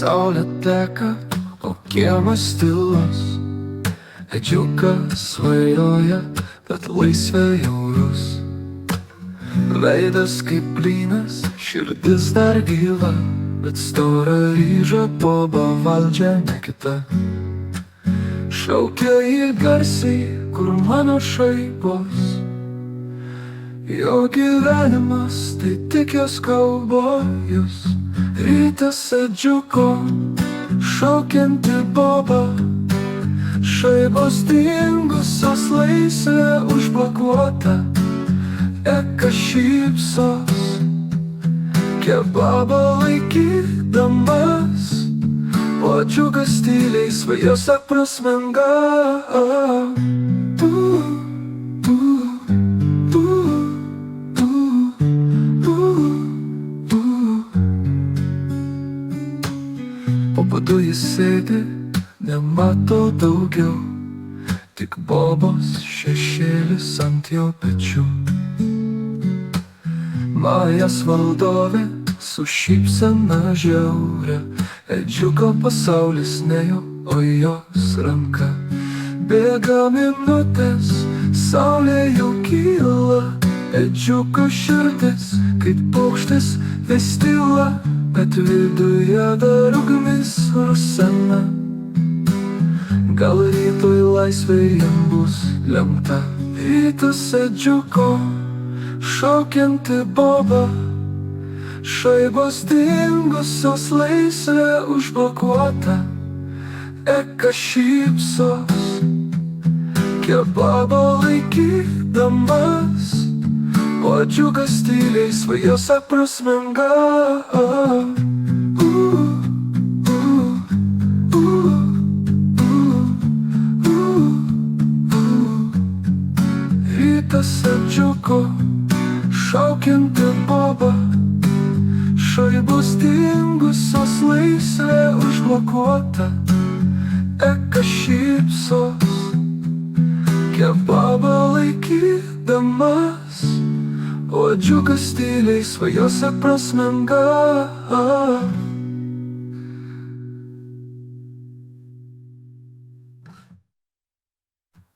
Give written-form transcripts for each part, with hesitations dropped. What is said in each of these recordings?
Saulė teka, o kiemas tylus. Edžiukas svajoja, bet laisvė jaurus. Veidas kaip plynas, širdis dar gyva, bet stora ryža boba valdžia ne kita. Šaukia jį garsiai, kur mano šaipos. Jo gyvenimas tai tik jos kaubojus. Rytas edžiuko, šaukianti boba. Šaibos dingusios, laisvė užblokuota. Eka šypsos, kebabą laikydamas, o džiugas tyliai svajose prasmenga. O badu jis sėdi, nemato daugiau, tik bobos šešėlis ant jo pečių. Majas valdovė su šypsena žiauria, edžiuko pasaulis ne jo, o jos ranka. Bėga minutės, saulė jau kyla, edžiuko širdis kaip paukštis vis tyla, bet viduje dar ugnis rusena. Gal rytoj laisvė jam bus lemta. Rytas edžiuko, šaukianti boba. Šaibos dingusios, laisvė užblokuota. Eka šypsos, kebabą laikydamas, o džiugas tyliai svajose prasmenga. Rytas edžiuko, šaukianti boba. Šaibos dingusios, laisvė užblokuota. Eka šypsos, kebabą laikydamas, o džiugas tyliai svajose prasmenga.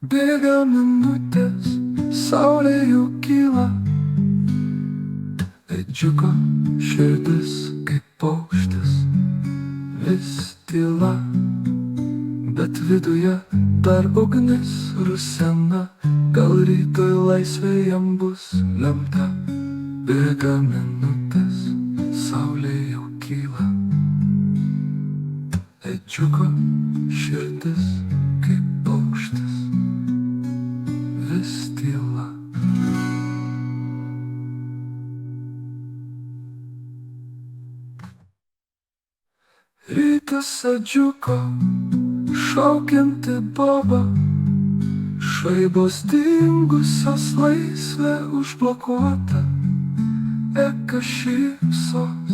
Bėga minutės, saulė jau kyla, edžiuko širdis kaip paukštis vis tyla, bet viduje dar ugnis rusena. Gal rytoj laisvė jam bus lemta. Bėga minutės, saulė jau kyla, edžiuko širdis kaip paukštis vis tyla. Rytas edžiuko, šaukianti boba. Šaibos dingusios, laisvė užblokuota. Eka šypsos,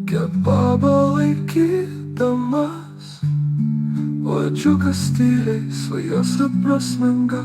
kebabą laikydamas, o džiugas tyliai svajose prasmenga.